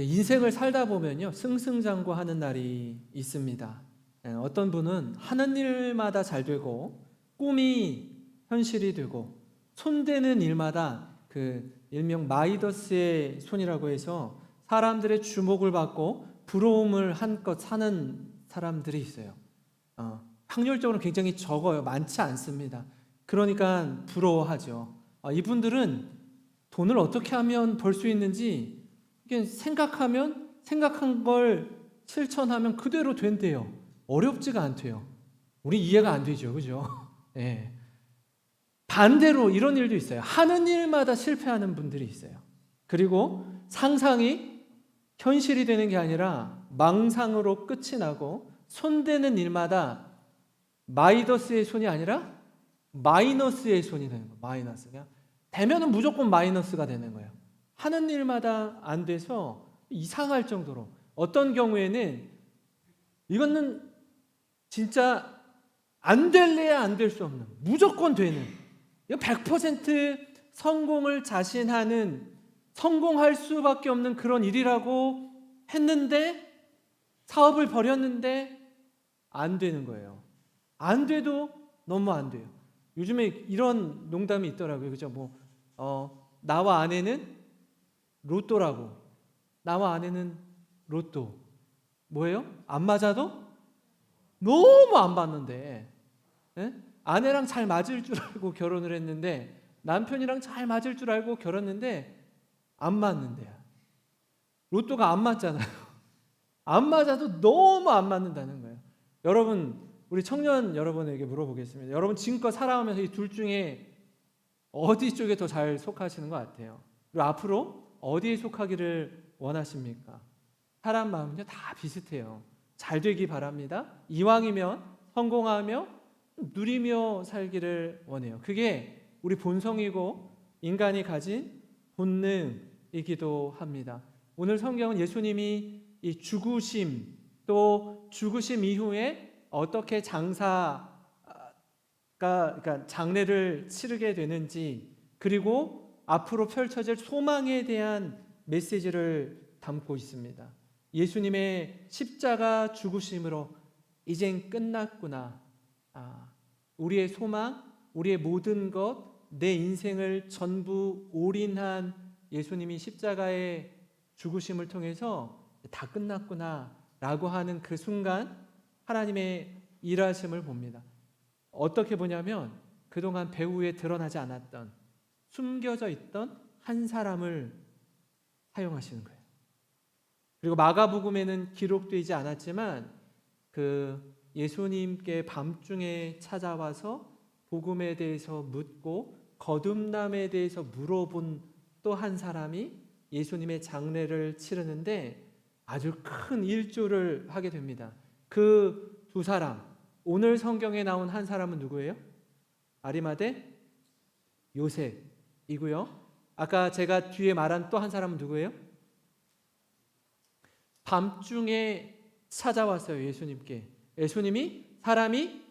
인생을 살다 보면요, 승승장구하는 날이 있습니다. 어떤 분은 하는 일마다 잘 되고 꿈이 현실이 되고 손대는 일마다 일명 마이더스의 손이라고 해서 사람들의 주목을 받고 부러움을 한껏 사는 사람들이 있어요. 확률적으로 굉장히 적어요. 많지 않습니다. 그러니까 부러워하죠. 이분들은 돈을 어떻게 하면 벌 수 있는지 이게 생각한 걸 실천하면 그대로 된대요. 어렵지가 않대요. 우리 이해가 안 되죠, 그죠? 예. 반대로 이런 일도 있어요. 하는 일마다 실패하는 분들이 있어요. 그리고 상상이 현실이 되는 게 아니라 망상으로 끝이 나고 손대는 일마다 마이더스의 손이 아니라 마이너스의 손이 되는 거예요. 마이너스. 그냥 되면은 무조건 마이너스가 되는 거예요. 하는 일마다 안 돼서 이상할 정도로, 어떤 경우에는 이거는 진짜 안 될래야 안 될 수 없는, 무조건 되는, 100% 성공을 자신하는, 성공할 수밖에 없는 그런 일이라고 했는데, 사업을 벌였는데 안 되는 거예요. 안 돼도 너무 안 돼요. 요즘에 이런 농담이 있더라고요. 그죠? 나와 아내는 로또라고. 나와 아내는 로또. 뭐예요? 안 맞아도 너무 안 맞는데, 예? 아내랑 잘 맞을 줄 알고 결혼을 했는데, 남편이랑 잘 맞을 줄 알고 결혼했는데 안 맞는데요. 로또가 안 맞잖아요. 안 맞아도 너무 안 맞는다는 거예요. 여러분, 우리 청년 여러분에게 물어보겠습니다. 여러분 지금껏 살아오면서 이 둘 중에 어디 쪽에 더 잘 속하시는 것 같아요? 그리고 앞으로 어디에 속하기를 원하십니까? 사람 마음은요 다 비슷해요. 잘 되기 바랍니다. 이왕이면 성공하며 누리며 살기를 원해요. 그게 우리 본성이고 인간이 가진 본능이기도 합니다. 오늘 성경은 예수님이 이 죽으심, 또 죽으심 이후에 어떻게 그러니까 장례를 치르게 되는지, 그리고 앞으로 펼쳐질 소망에 대한 메시지를 담고 있습니다. 예수님의 십자가 죽으심으로 이젠 끝났구나. 우리의 소망, 우리의 모든 것, 내 인생을 전부 올인한 예수님이 십자가의 죽으심을 통해서 다 끝났구나 라고 하는 그 순간 하나님의 일하심을 봅니다. 어떻게 보냐면 그동안 배후에 드러나지 않았던, 숨겨져 있던 한 사람을 사용하시는 거예요. 그리고 마가복음에는 기록되지 않았지만 그 예수님께 밤중에 찾아와서 복음에 대해서 묻고 거듭남에 대해서 물어본 또 한 사람이 예수님의 장례를 치르는데 아주 큰 일조를 하게 됩니다. 그 두 사람, 오늘 성경에 나온 한 사람은 누구예요? 아리마대 요셉이고요. 아까 제가 뒤에 말한 또 한 사람은 누구예요? 밤중에 찾아왔어요. 예수님께. 예수님이 사람이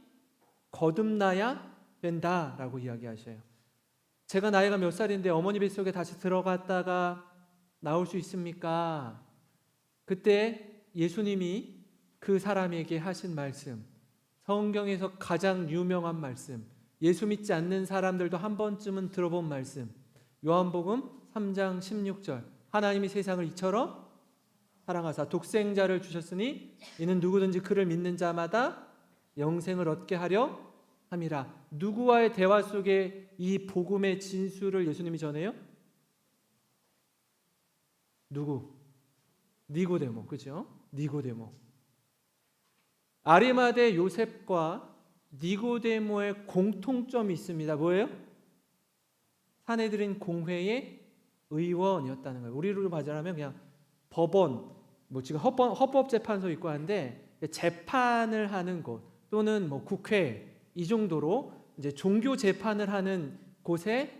거듭나야 된다라고 이야기하셔요. 제가 나이가 몇 살인데 어머니 뱃속에 다시 들어갔다가 나올 수 있습니까? 그때 예수님이 그 사람에게 하신 말씀, 성경에서 가장 유명한 말씀, 예수 믿지 않는 사람들도 한 번쯤은 들어본 말씀, 요한복음 3장 16절, 하나님이 세상을 이처럼 사랑하사 독생자를 주셨으니 이는 누구든지 그를 믿는 자마다 영생을 얻게 하려 함이라. 누구와의 대화 속에 이 복음의 진수를 예수님이 전해요? 누구? 니고데모, 그죠? 니고데모. 아리마대 요셉과 니고데모의 공통점이 있습니다. 뭐예요? 사내들인 공회의 의원이었다는 거예요. 우리로 말하자면 그냥 법원, 지금 헌법재판소 있고 하는데 재판을 하는 곳, 또는 국회, 이 정도로 이제 종교 재판을 하는 곳의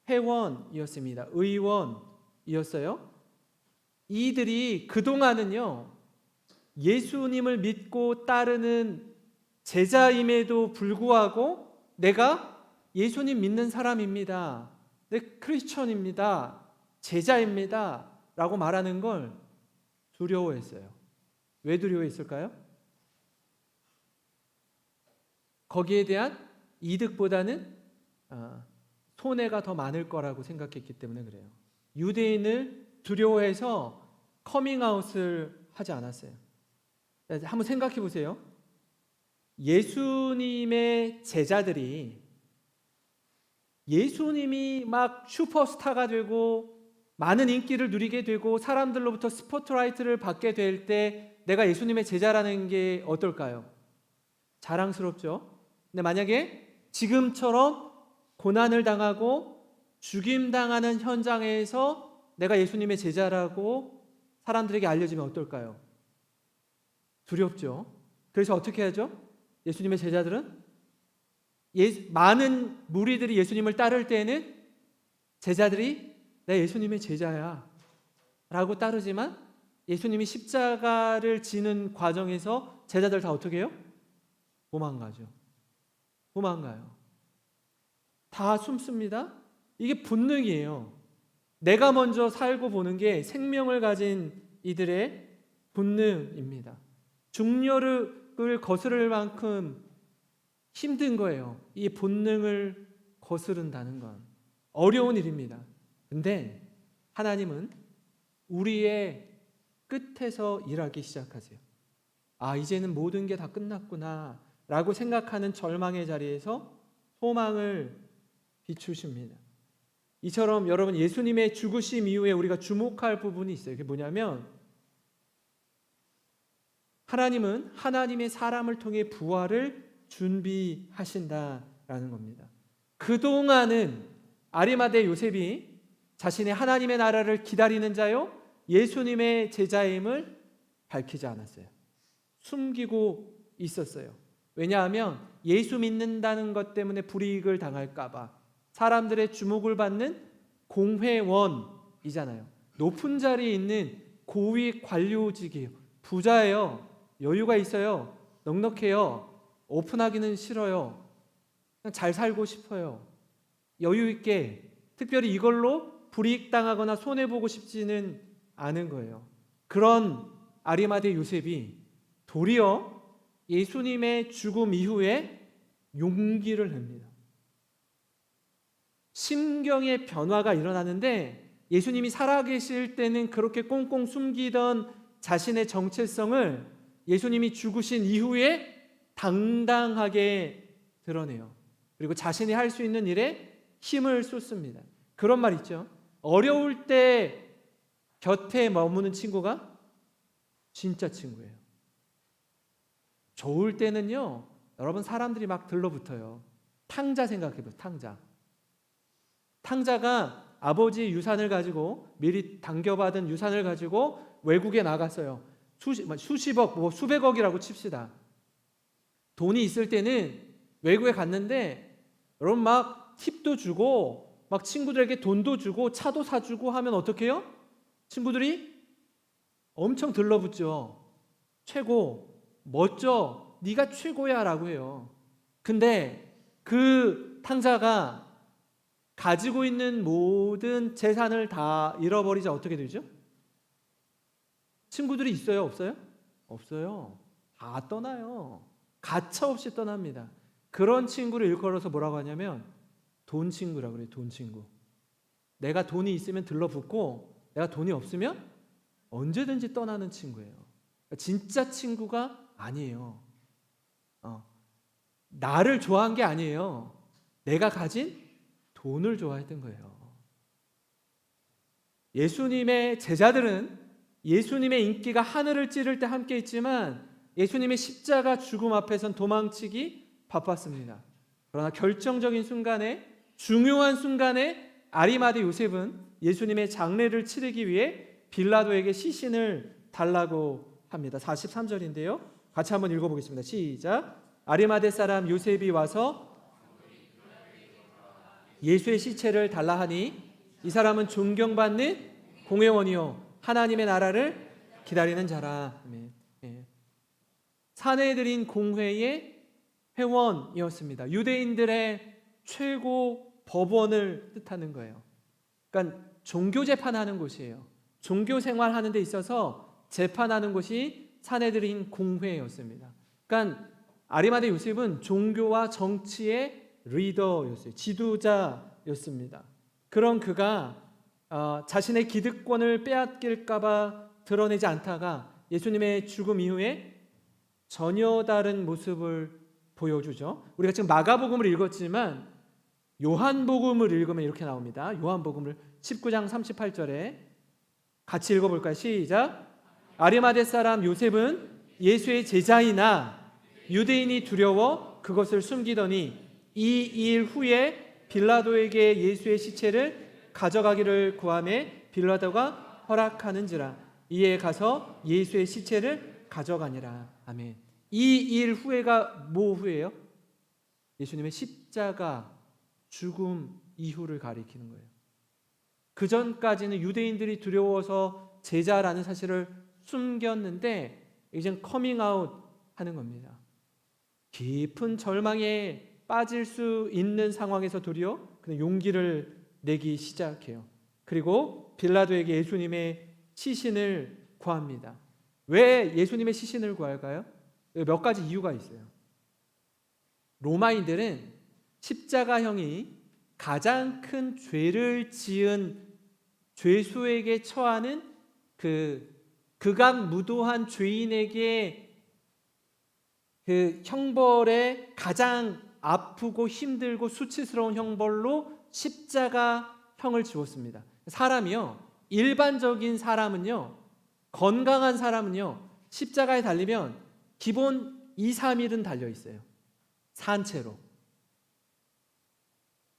회원이었습니다. 의원이었어요. 이들이 그동안은요 예수님을 믿고 따르는 제자임에도 불구하고 내가 예수님 믿는 사람입니다, 내 크리스천입니다, 제자입니다 라고 말하는 걸 두려워했어요. 왜 두려워했을까요? 거기에 대한 이득보다는 손해가 더 많을 거라고 생각했기 때문에 그래요. 유대인을 두려워해서 커밍아웃을 하지 않았어요. 한번 생각해 보세요. 예수님의 제자들이 예수님이 막 슈퍼스타가 되고 많은 인기를 누리게 되고 사람들로부터 스포트라이트를 받게 될 때 내가 예수님의 제자라는 게 어떨까요? 자랑스럽죠. 근데 만약에 지금처럼 고난을 당하고 죽임당하는 현장에서 내가 예수님의 제자라고 사람들에게 알려지면 어떨까요? 두렵죠. 그래서 어떻게 하죠? 예수님의 제자들은 많은 무리들이 예수님을 따를 때에는 제자들이 내 예수님의 제자야 라고 따르지만 예수님이 십자가를 지는 과정에서 제자들 다 어떻게 해요? 도망가죠. 도망가요. 다 숨습니다. 이게 본능이에요. 내가 먼저 살고 보는 게 생명을 가진 이들의 본능입니다. 중력을 거스를 만큼 힘든 거예요. 이 본능을 거스른다는 건 어려운 일입니다. 근데 하나님은 우리의 끝에서 일하기 시작하세요. 이제는 모든 게 다 끝났구나 라고 생각하는 절망의 자리에서 소망을 비추십니다. 이처럼 여러분 예수님의 죽으심 이후에 우리가 주목할 부분이 있어요. 그게 뭐냐면 하나님은 하나님의 사람을 통해 부활을 준비하신다라는 겁니다. 그동안은 아리마대 요셉이 자신의 하나님의 나라를 기다리는 자요 예수님의 제자임을 밝히지 않았어요. 숨기고 있었어요. 왜냐하면 예수 믿는다는 것 때문에 불이익을 당할까 봐. 사람들의 주목을 받는 공회원이잖아요. 높은 자리에 있는 고위 관료직이에요. 부자예요. 여유가 있어요. 넉넉해요. 오픈하기는 싫어요. 그냥 잘 살고 싶어요. 여유 있게 특별히 이걸로 불이익 당하거나 손해 보고 싶지는 않은 거예요. 그런 아리마대 요셉이 도리어 예수님의 죽음 이후에 용기를 냅니다. 심경의 변화가 일어나는데 예수님이 살아계실 때는 그렇게 꽁꽁 숨기던 자신의 정체성을 예수님이 죽으신 이후에 당당하게 드러내요. 그리고 자신이 할 수 있는 일에 힘을 쏟습니다. 그런 말 있죠. 어려울 때 곁에 머무는 친구가 진짜 친구예요. 좋을 때는요, 여러분 사람들이 막 들러붙어요. 탕자 생각해보세요. 탕자가 아버지 유산을 가지고 미리 당겨받은 유산을 가지고 외국에 나갔어요. 수십억, 수백억이라고 칩시다. 돈이 있을 때는 외국에 갔는데 여러분 막 팁도 주고 막 친구들에게 돈도 주고 차도 사주고 하면 어떻게 해요? 친구들이 엄청 들러붙죠. 최고, 멋져, 네가 최고야 라고 해요. 근데 그 탕자가 가지고 있는 모든 재산을 다 잃어버리자 어떻게 되죠? 친구들이 있어요? 없어요? 없어요. 다 떠나요. 가차없이 떠납니다. 그런 친구를 일컬어서 뭐라고 하냐면 돈 친구라고 그래요. 돈 친구. 내가 돈이 있으면 들러붙고 내가 돈이 없으면 언제든지 떠나는 친구예요. 진짜 친구가 아니에요. 나를 좋아한 게 아니에요. 내가 가진 돈을 좋아했던 거예요. 예수님의 제자들은 예수님의 인기가 하늘을 찌를 때 함께 있지만 예수님의 십자가 죽음 앞에선 도망치기 바빴습니다. 그러나 결정적인 순간에, 중요한 순간에 아리마대 요셉은 예수님의 장례를 치르기 위해 빌라도에게 시신을 달라고 합니다. 43절인데요. 같이 한번 읽어보겠습니다. 시작. 아리마대 사람 요셉이 와서 예수의 시체를 달라 하니 이 사람은 존경받는 공회원이요 하나님의 나라를 기다리는 자라. 사내들인 공회의 회원이었습니다. 유대인들의 최고 법원을 뜻하는 거예요. 그러니까 종교 재판하는 곳이에요. 종교 생활하는 데 있어서 재판하는 곳이 사내들인 공회였습니다. 그러니까 아리마대 요셉은 종교와 정치의 리더였어요. 지도자였습니다. 그런 그가 자신의 기득권을 빼앗길까 봐 드러내지 않다가 예수님의 죽음 이후에 전혀 다른 모습을 보여주죠. 우리가 지금 마가복음을 읽었지만 요한복음을 읽으면 이렇게 나옵니다. 요한복음을 19장 38절에 같이 읽어볼까요? 시작. 아리마대 사람 요셉은 예수의 제자이나 유대인이 두려워 그것을 숨기더니 이 일 후에 빌라도에게 예수의 시체를 가져가기를 구하매 빌라도가 허락하는지라. 이에 가서 예수의 시체를 가져가니라. 아멘. 이 일 후에가 뭐 후에요? 예수님의 십자가 죽음 이후를 가리키는 거예요. 그 전까지는 유대인들이 두려워서 제자라는 사실을 숨겼는데 이젠 커밍아웃 하는 겁니다. 깊은 절망에 빠질 수 있는 상황에서 도리어 그는 용기를 내기 시작해요. 그리고 빌라도에게 예수님의 시신을 구합니다. 왜 예수님의 시신을 구할까요? 몇 가지 이유가 있어요. 로마인들은 십자가형이 가장 큰 죄를 지은 죄수에게 처하는 극악무도한 죄인에게 그 형벌에 가장 아프고 힘들고 수치스러운 형벌로 십자가형을 지었습니다. 사람이요, 일반적인 사람은요, 건강한 사람은요, 십자가에 달리면 기본 2, 3일은 달려 있어요. 산채로.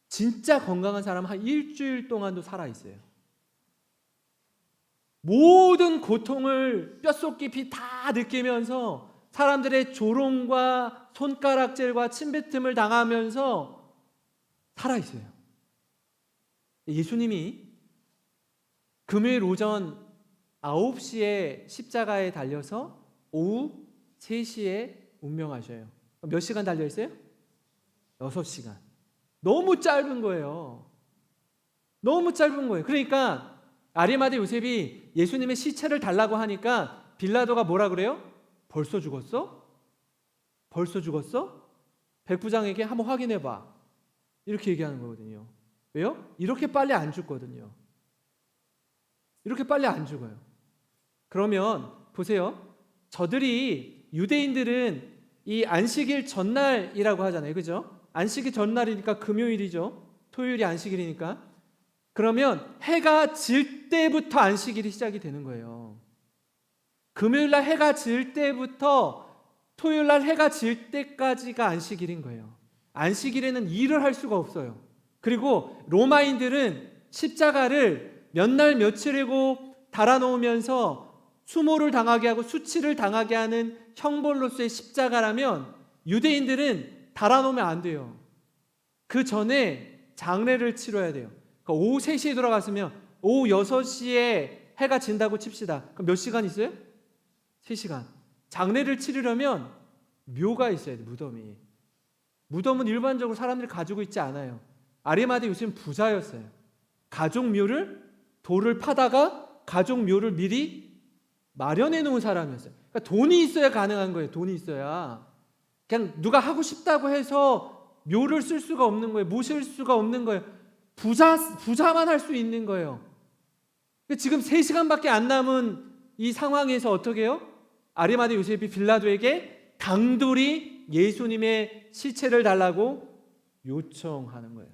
진짜 건강한 사람은 한 일주일 동안도 살아 있어요. 모든 고통을 뼛속 깊이 다 느끼면서 사람들의 조롱과 손가락질과 침뱉음을 당하면서 살아 있어요. 예수님이 금요일 오전 9시에 십자가에 달려서 오후 3시에 운명하셔요. 몇 시간 달려 있어요? 6시간. 너무 짧은 거예요. 너무 짧은 거예요. 그러니까 아리마대 요셉이 예수님의 시체를 달라고 하니까 빌라도가 뭐라 그래요? 벌써 죽었어? 벌써 죽었어? 백부장에게 한번 확인해봐. 이렇게 얘기하는 거거든요. 왜요? 이렇게 빨리 안 죽거든요. 이렇게 빨리 안 죽어요. 그러면 보세요. 저들이 유대인들은 이 안식일 전날이라고 하잖아요. 그죠? 안식일 전날이니까 금요일이죠. 토요일이 안식일이니까. 그러면 해가 질 때부터 안식일이 시작이 되는 거예요. 금요일날 해가 질 때부터 토요일날 해가 질 때까지가 안식일인 거예요. 안식일에는 일을 할 수가 없어요. 그리고 로마인들은 십자가를 몇 날 며칠이고 달아놓으면서 수모를 당하게 하고 수치를 당하게 하는 형벌로서의 십자가라면 유대인들은 달아놓으면 안 돼요. 그 전에 장례를 치러야 돼요. 그러니까 오후 3시에 돌아갔으면 오후 6시에 해가 진다고 칩시다. 그럼 몇 시간 있어요? 3시간. 장례를 치르려면 묘가 있어야 돼요. 무덤이. 무덤은 일반적으로 사람들이 가지고 있지 않아요. 아리마대 요셉은 부자였어요. 가족 묘를 돌을 파다가 가족 묘를 미리 마련해 놓은 사람이었어요. 그러니까 돈이 있어야 가능한 거예요. 돈이 있어야. 그냥 누가 하고 싶다고 해서 묘를 쓸 수가 없는 거예요. 모실 수가 없는 거예요. 부자만 할 수 있는 거예요. 지금 3시간밖에 안 남은 이 상황에서 어떻게 해요? 아리마대 요셉이 빌라도에게 당돌이 예수님의 시체를 달라고 요청하는 거예요.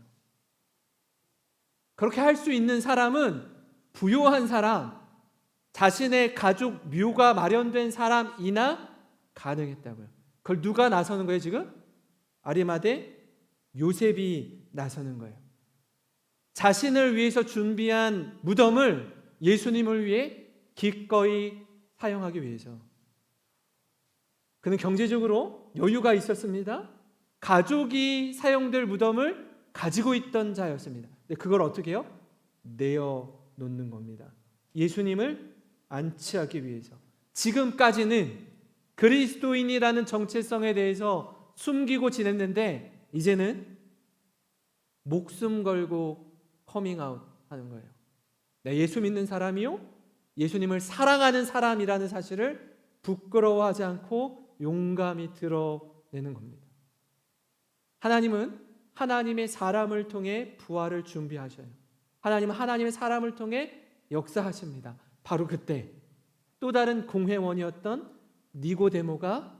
그렇게 할 수 있는 사람은 부유한 사람, 자신의 가족 묘가 마련된 사람이나 가능했다고요. 그걸 누가 나서는 거예요 지금? 아리마대 요셉이 나서는 거예요. 자신을 위해서 준비한 무덤을 예수님을 위해 기꺼이 사용하기 위해서. 그는 경제적으로 여유가 있었습니다. 가족이 사용될 무덤을 가지고 있던 자였습니다. 근데 그걸 어떻게 해요? 내어놓는 겁니다. 예수님을 안치하기 위해서. 지금까지는 그리스도인이라는 정체성에 대해서 숨기고 지냈는데 이제는 목숨 걸고 커밍아웃 하는 거예요. 내 예수 믿는 사람이요? 예수님을 사랑하는 사람이라는 사실을 부끄러워하지 않고 용감히 드러내는 겁니다. 하나님은 하나님의 사람을 통해 부활을 준비하셔요. 하나님은 하나님의 사람을 통해 역사하십니다. 바로 그때 또 다른 공회원이었던 니고데모가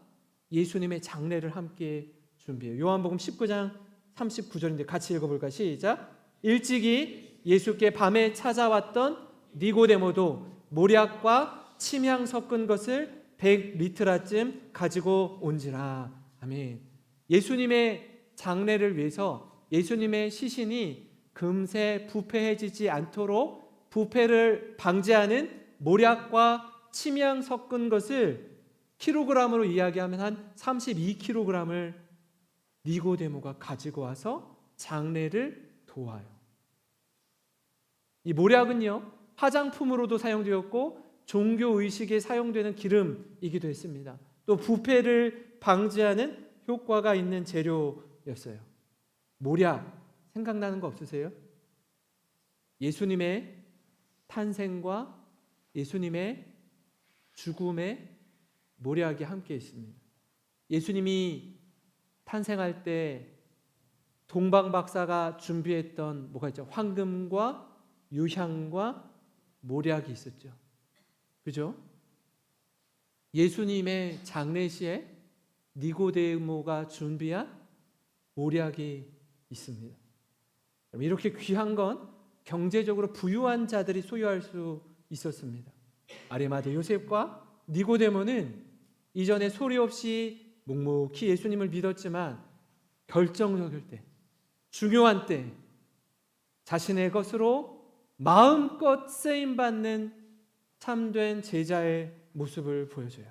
예수님의 장례를 함께 준비해요. 요한복음 19장 39절인데 같이 읽어볼까? 시작. 일찍이 예수께 밤에 찾아왔던 니고데모도 모략과 침향 섞은 것을 100리트라쯤 가지고 온지라. 아멘. 예수님의 장례를 위해서 예수님의 시신이 금세 부패해지지 않도록 부패를 방지하는 모략과 침향 섞은 것을 킬로그램으로 이야기하면 한 32kg을 니고데모가 가지고 와서 장례를 도와요. 이 모략은요, 화장품으로도 사용되었고 종교의식에 사용되는 기름이기도 했습니다. 또 부패를 방지하는 효과가 있는 재료였어요. 모략 생각나는 거 없으세요? 예수님의 탄생과 예수님의 죽음에 모략이 함께 있습니다. 예수님이 탄생할 때 동방박사가 준비했던 뭐가 있죠? 황금과 유향과 모략이 있었죠. 그죠? 예수님의 장례시에 니고데모가 준비한 모략이 있습니다. 이렇게 귀한 건 경제적으로 부유한 자들이 소유할 수 있었습니다. 아리마대 요셉과 니고데모는 이전에 소리 없이 묵묵히 예수님을 믿었지만 결정적일 때, 중요한 때 자신의 것으로 마음껏 쓰임받는 참된 제자의 모습을 보여줘요.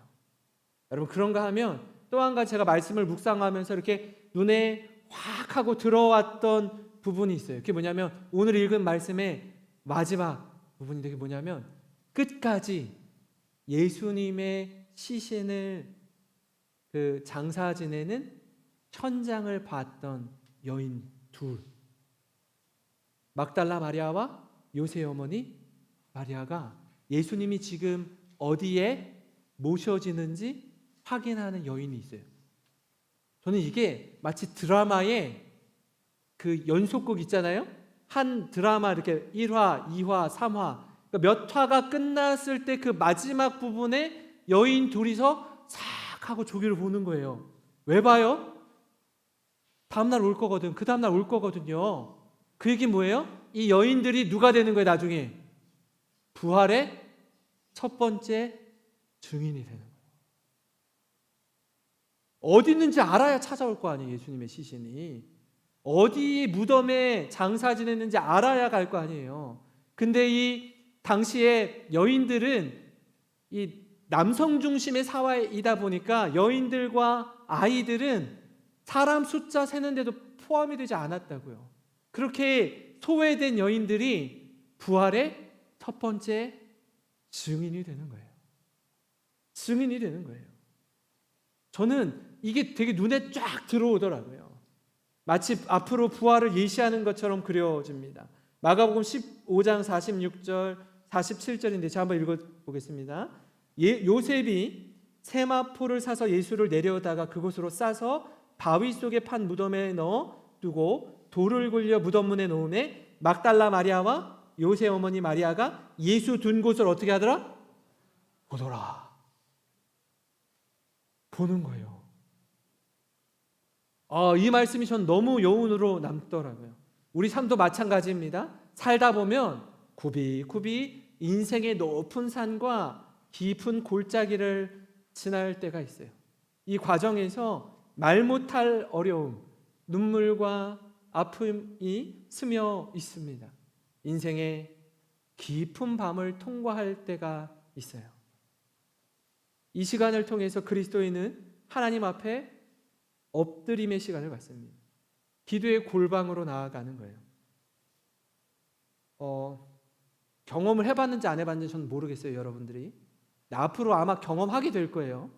여러분, 그런가 하면 또 한 가지 제가 말씀을 묵상하면서 이렇게 눈에 확 하고 들어왔던 부분이 있어요. 그게 뭐냐면 오늘 읽은 말씀의 마지막 부분이 되게 뭐냐면 끝까지 예수님의 시신을 장사 지내는 현장을 봤던 여인 둘, 막달라 마리아와 요새 어머니 마리아가 예수님이 지금 어디에 모셔지는지 확인하는 여인이 있어요. 저는 이게 마치 드라마의 그 연속극 있잖아요. 한 드라마 이렇게 1화, 2화, 3화 몇 화가 끝났을 때 그 마지막 부분에 여인 둘이서 싹 하고 조기를 보는 거예요. 왜 봐요? 다음날 올 거거든. 그 다음날 올 거거든요. 그 얘기 뭐예요? 이 여인들이 누가 되는 거예요? 나중에 부활의 첫 번째 증인이 되는 거예요. 어디 있는지 알아야 찾아올 거 아니에요. 예수님의 시신이 어디 무덤에 장사 지냈는지 알아야 갈 거 아니에요. 근데 이 당시에 여인들은 이 남성 중심의 사회이다 보니까 여인들과 아이들은 사람 숫자 세는데도 포함이 되지 않았다고요. 그렇게 소외된 여인들이 부활의 첫 번째 증인이 되는 거예요. 증인이 되는 거예요. 저는 이게 되게 눈에 쫙 들어오더라고요. 마치 앞으로 부활을 예시하는 것처럼 그려집니다. 마가복음 15장 46절 47절인데 제가 한번 읽어보겠습니다. 요셉이 세마포를 사서 예수를 내려다가 그곳으로 싸서 바위 속에 판 무덤에 넣어두고 돌을 굴려 무덤문에 놓으매 막달라 마리아와 요셉 어머니 마리아가 예수 둔 곳을 어떻게 하더라? 보더라. 보는 거예요. 이 말씀이 전 너무 여운으로 남더라고요. 우리 삶도 마찬가지입니다. 살다 보면 굽이굽이 인생의 높은 산과 깊은 골짜기를 지날 때가 있어요. 이 과정에서 말 못할 어려움, 눈물과 아픔이 스며 있습니다. 인생의 깊은 밤을 통과할 때가 있어요. 이 시간을 통해서 그리스도인은 하나님 앞에 엎드림의 시간을 갖습니다. 기도의 골방으로 나아가는 거예요. 경험을 해봤는지 안 해봤는지 저는 모르겠어요, 여러분들이. 앞으로 아마 경험하게 될 거예요.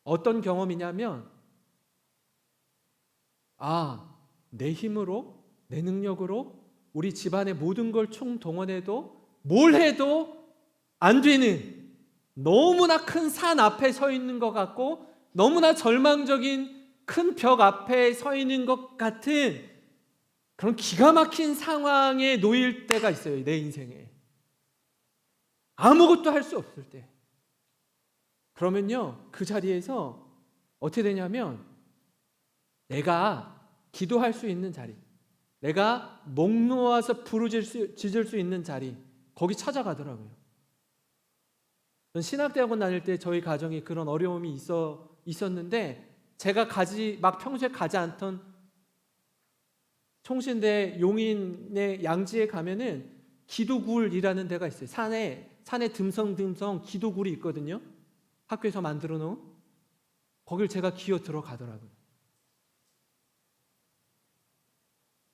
어떤 경험이냐면 내 힘으로, 내 능력으로 우리 집안의 모든 걸 총동원해도 뭘 해도 안 되는, 너무나 큰 산 앞에 서 있는 것 같고 너무나 절망적인 큰 벽 앞에 서 있는 것 같은 그런 기가 막힌 상황에 놓일 때가 있어요. 내 인생에 아무것도 할 수 없을 때. 그러면요, 그 자리에서 어떻게 되냐면 내가 기도할 수 있는 자리, 내가 목 놓아서 부르짖을 수 있는 자리, 거기 찾아가더라고요. 전 신학대학원 다닐 때 저희 가정이 그런 어려움이 있었는데 제가 막 평소에 가지 않던 총신대 용인의 양지에 가면은 기도굴이라는 데가 있어요. 산에 듬성듬성 기도굴이 있거든요. 학교에서 만들어 놓은. 거길 제가 기어 들어가더라고요.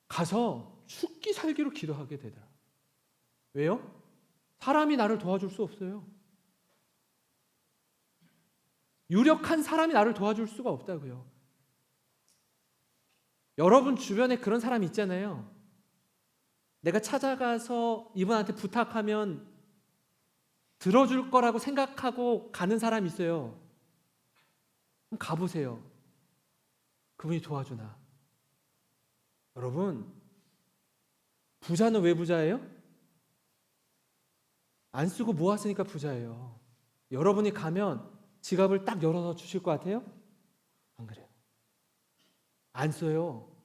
가서 죽기 살기로 기도하게 되더라고요. 왜요? 사람이 나를 도와줄 수 없어요. 유력한 사람이 나를 도와줄 수가 없다고요. 여러분 주변에 그런 사람 있잖아요. 내가 찾아가서 이분한테 부탁하면 들어줄 거라고 생각하고 가는 사람이 있어요. 그럼 가보세요. 그분이 도와주나. 여러분, 부자는 왜 부자예요? 안 쓰고 모았으니까 부자예요. 여러분이 가면 지갑을 딱 열어서 주실 것 같아요? 안 그래요. 안 써요.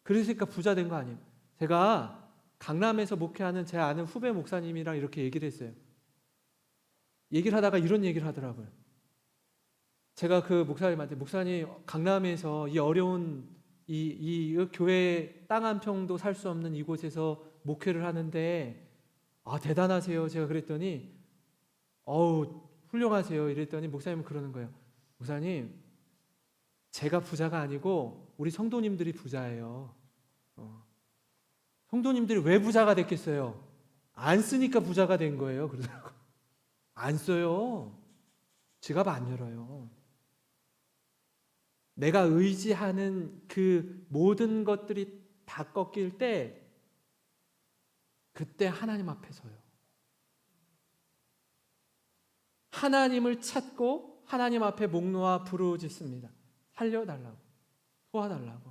그러니까 부자 된 거 아니에요. 제가 강남에서 목회하는 제 아는 후배 목사님이랑 이렇게 얘기를 했어요. 얘기를 하다가 이런 얘기를 하더라고요. 제가 그 목사님한테, 목사님, 강남에서 이 어려운 이 교회 땅 한 평도 살 수 없는 이곳에서 목회를 하는데 대단하세요. 제가 그랬더니 훌륭하세요. 이랬더니 목사님은 그러는 거예요. 목사님, 제가 부자가 아니고 우리 성도님들이 부자예요. 성도님들이 왜 부자가 됐겠어요? 안 쓰니까 부자가 된 거예요. 그러더라고요. 안 써요. 지갑 안 열어요. 내가 의지하는 그 모든 것들이 다 꺾일 때 그때 하나님 앞에 서요. 하나님을 찾고 하나님 앞에 목 놓아 부르짖습니다. 살려달라고, 도와달라고.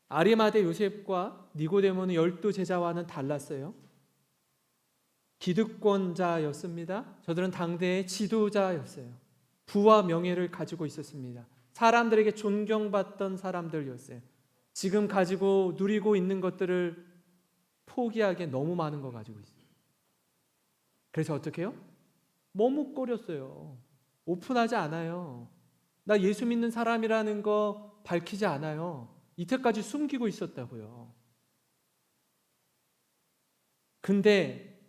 아리마대 요셉과 니고데모는 12제자와는 달랐어요. 기득권자였습니다. 저들은 당대의 지도자였어요. 부와 명예를 가지고 있었습니다. 사람들에게 존경받던 사람들이었어요. 지금 가지고 누리고 있는 것들을 포기하기에 너무 많은 거 가지고 있어요. 그래서 어떻게 해요? 머뭇거렸어요. 오픈하지 않아요. 나 예수 믿는 사람이라는 거 밝히지 않아요. 이때까지 숨기고 있었다고요. 근데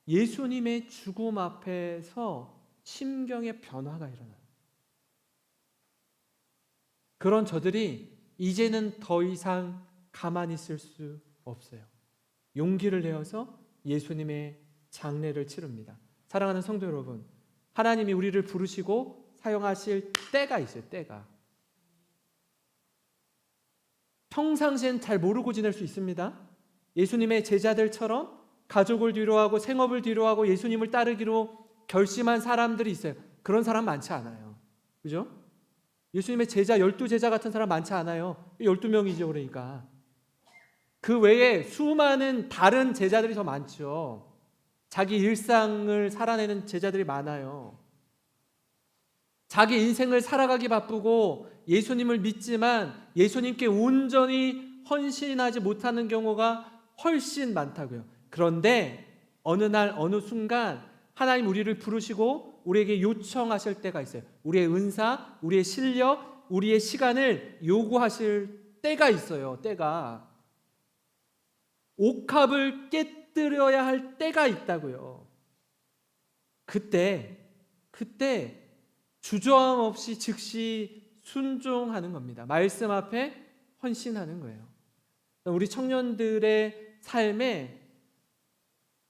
예수님의 죽음 앞에서 심경의 변화가 일어나요. 그런 저들이 이제는 더 이상 가만히 있을 수 없어요. 용기를 내어서 예수님의 장례를 치릅니다. 사랑하는 성도 여러분, 하나님이 우리를 부르시고 사용하실 때가 있어요. 때가. 평상시엔 잘 모르고 지낼 수 있습니다. 예수님의 제자들처럼 가족을 뒤로하고 생업을 뒤로하고 예수님을 따르기로 결심한 사람들이 있어요. 그런 사람 많지 않아요. 그죠? 예수님의 제자, 12제자 같은 사람 많지 않아요. 12명이죠. 그러니까 그 외에 수많은 다른 제자들이 더 많죠. 자기 일상을 살아내는 제자들이 많아요. 자기 인생을 살아가기 바쁘고 예수님을 믿지만 예수님께 온전히 헌신하지 못하는 경우가 훨씬 많다고요. 그런데 어느 날 어느 순간 하나님 우리를 부르시고 우리에게 요청하실 때가 있어요. 우리의 은사, 우리의 실력, 우리의 시간을 요구하실 때가 있어요. 때가. 옥합을 깨뜨려야 할 때가 있다고요. 그때 주저함 없이 즉시 순종하는 겁니다. 말씀 앞에 헌신하는 거예요. 우리 청년들의 삶에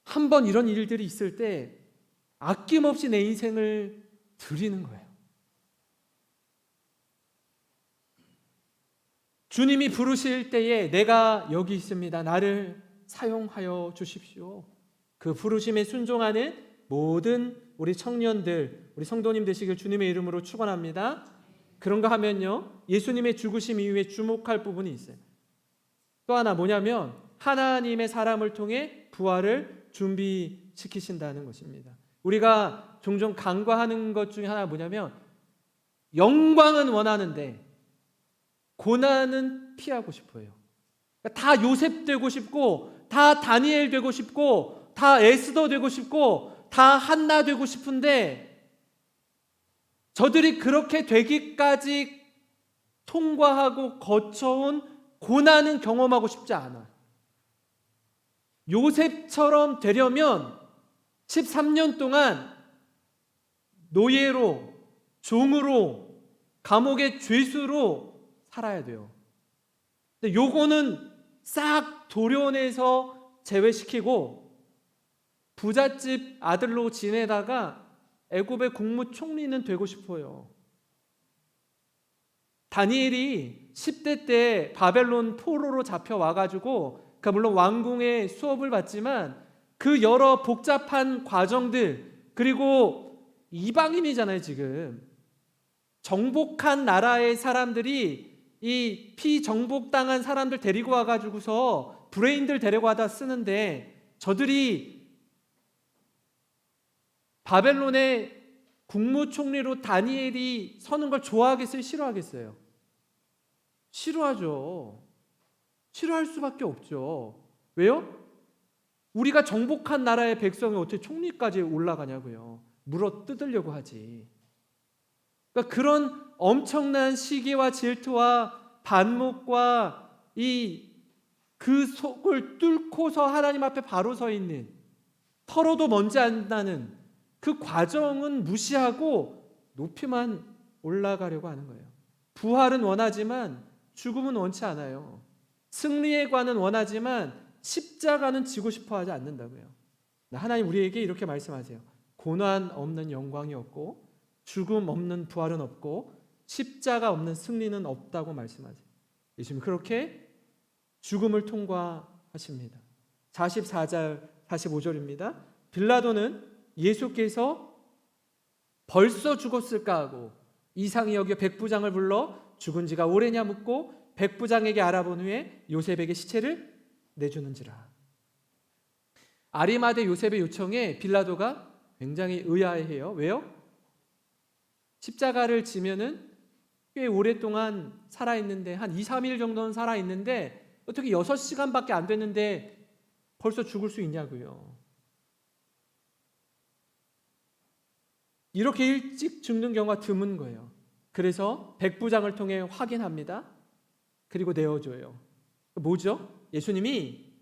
한번 이런 일들이 있을 때 아낌없이 내 인생을 드리는 거예요. 주님이 부르실 때에 내가 여기 있습니다. 나를 사용하여 주십시오. 그 부르심에 순종하는 모든 우리 청년들, 우리 성도님 되시길 주님의 이름으로 축원합니다. 그런가 하면요, 예수님의 죽으심 이후에 주목할 부분이 있어요. 또 하나 뭐냐면 하나님의 사람을 통해 부활을 준비시키신다는 것입니다. 우리가 종종 간과하는 것 중에 하나 뭐냐면 영광은 원하는데 고난은 피하고 싶어요. 다 요셉 되고 싶고, 다 다니엘 되고 싶고, 다 에스더 되고 싶고, 다 한나 되고 싶은데 저들이 그렇게 되기까지 통과하고 거쳐온 고난은 경험하고 싶지 않아. 요셉처럼 되려면 13년 동안 노예로, 종으로, 감옥의 죄수로 살아야 돼요. 근데 요거는 싹 도려내서 제외시키고 부잣집 아들로 지내다가 애굽의 국무총리는 되고 싶어요. 다니엘이 10대 때 바벨론 포로로 잡혀와가지고, 그러니까 물론 왕궁의 수업을 받지만 그 여러 복잡한 과정들, 그리고 이방인이잖아요. 지금 정복한 나라의 사람들이 이 피정복당한 사람들 데리고 와가지고서 브레인들 데려가다 쓰는데, 저들이 바벨론의 국무총리로 다니엘이 서는 걸 좋아하겠어요? 싫어하겠어요? 싫어하죠. 싫어할 수밖에 없죠. 왜요? 우리가 정복한 나라의 백성이 어떻게 총리까지 올라가냐고요. 물어 뜯으려고 하지. 그러니까 그런 엄청난 시기와 질투와 반목과 그 속을 뚫고서 하나님 앞에 바로 서 있는, 털어도 먼지 안 나는 그 과정은 무시하고 높이만 올라가려고 하는 거예요. 부활은 원하지만 죽음은 원치 않아요. 승리의 관은 원하지만 십자가는 지고 싶어 하지 않는다고요. 하나님 우리에게 이렇게 말씀하세요. 고난 없는 영광이 없고 죽음 없는 부활은 없고 십자가 없는 승리는 없다고 말씀하세요. 예수님 그렇게 죽음을 통과하십니다. 44절 45절입니다. 빌라도는 예수께서 벌써 죽었을까 하고 이상히 여겨 백부장을 불러 죽은 지가 오래냐 묻고 백부장에게 알아본 후에 요셉에게 시체를 내주는지라. 아리마대 요셉의 요청에 빌라도가 굉장히 의아해해요. 왜요? 십자가를 지면은 꽤 오랫동안 살아있는데, 한 2, 3일 정도는 살아있는데 어떻게 6시간밖에 안 됐는데 벌써 죽을 수 있냐고요. 이렇게 일찍 죽는 경우가 드문 거예요. 그래서 백부장을 통해 확인합니다. 그리고 내어줘요. 뭐죠? 예수님이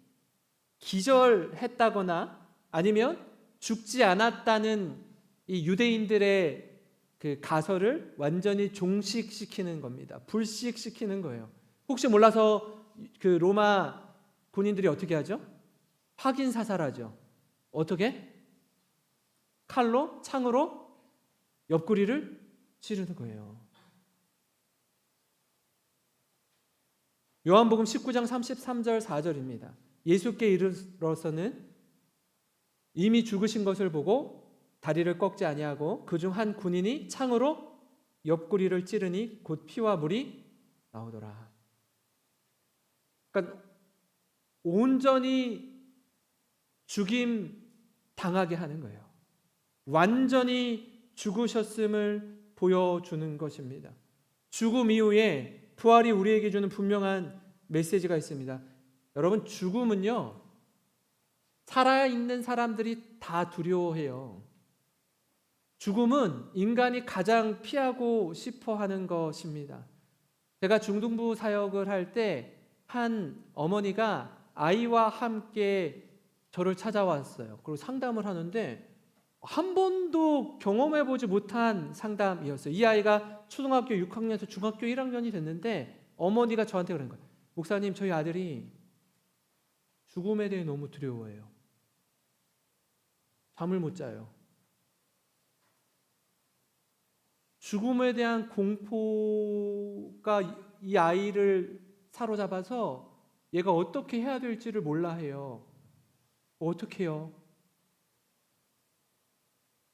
기절했다거나 아니면 죽지 않았다는 이 유대인들의 그 가설을 완전히 종식시키는 겁니다. 불식시키는 거예요. 혹시 몰라서 그 로마 군인들이 어떻게 하죠? 확인 사살하죠. 어떻게? 칼로, 창으로 옆구리를 찌르는 거예요. 요한복음 19장 33절 4절입니다. 예수께 이르러서는 이미 죽으신 것을 보고 다리를 꺾지 아니하고 그중 한 군인이 창으로 옆구리를 찌르니 곧 피와 물이 나오더라. 그러니까 온전히 죽임 당하게 하는 거예요. 완전히 죽으셨음을 보여주는 것입니다. 죽음 이후에 부활이 우리에게 주는 분명한 메시지가 있습니다. 여러분, 죽음은요, 살아있는 사람들이 다 두려워해요. 죽음은 인간이 가장 피하고 싶어 하는 것입니다. 제가 중등부 사역을 할 때 한 어머니가 아이와 함께 저를 찾아왔어요. 그리고 상담을 하는데 한 번도 경험해보지 못한 상담이었어요. 이 아이가 초등학교 6학년에서 중학교 1학년이 됐는데 어머니가 저한테 그런 거예요. 목사님, 저희 아들이 죽음에 대해 너무 두려워해요. 잠을 못 자요. 죽음에 대한 공포가 이 아이를 사로잡아서 얘가 어떻게 해야 될지를 몰라 해요. 어떻게 해요?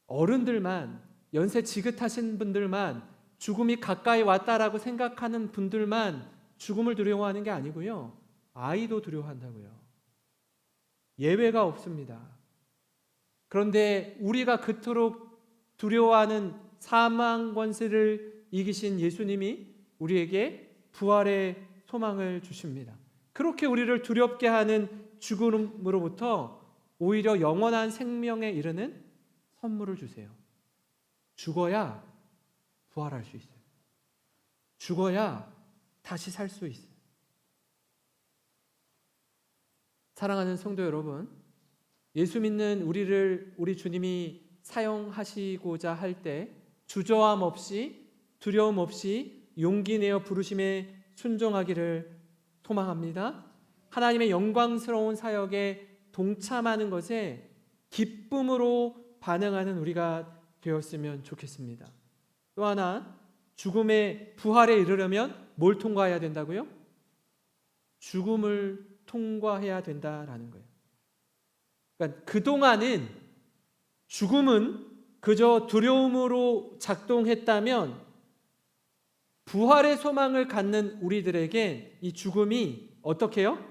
어른들만, 연세 지긋하신 분들만, 죽음이 가까이 왔다라고 생각하는 분들만 죽음을 두려워하는 게 아니고요. 아이도 두려워한다고요. 예외가 없습니다. 그런데 우리가 그토록 두려워하는 사망 권세를 이기신 예수님이 우리에게 부활의 소망을 주십니다. 그렇게 우리를 두렵게 하는 죽음으로부터 오히려 영원한 생명에 이르는 선물을 주세요. 죽어야 부활할 수 있어요. 죽어야 다시 살 수 있어요. 사랑하는 성도 여러분, 예수 믿는 우리 주님이 사용하시고자 할 때 주저함 없이, 두려움 없이 용기 내어 부르심에 순종하기를 소망합니다. 하나님의 영광스러운 사역에 동참하는 것에 기쁨으로 반응하는 우리가 되었으면 좋겠습니다. 또 하나, 죽음의 부활에 이르려면 뭘 통과해야 된다고요? 죽음을 통과해야 된다라는 거예요. 그러니까 그동안은 죽음은 그저 두려움으로 작동했다면 부활의 소망을 갖는 우리들에게 이 죽음이 어떻게 해요?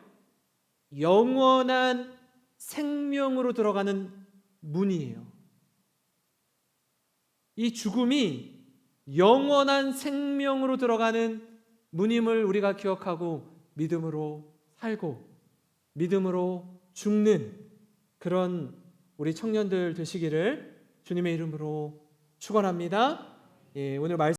영원한 생명으로 들어가는 문이에요. 이 죽음이 영원한 생명으로 들어가는 문임을 우리가 기억하고 믿음으로 살고 믿음으로 죽는 그런 우리 청년들 되시기를 주님의 이름으로 축원합니다. 오늘 말씀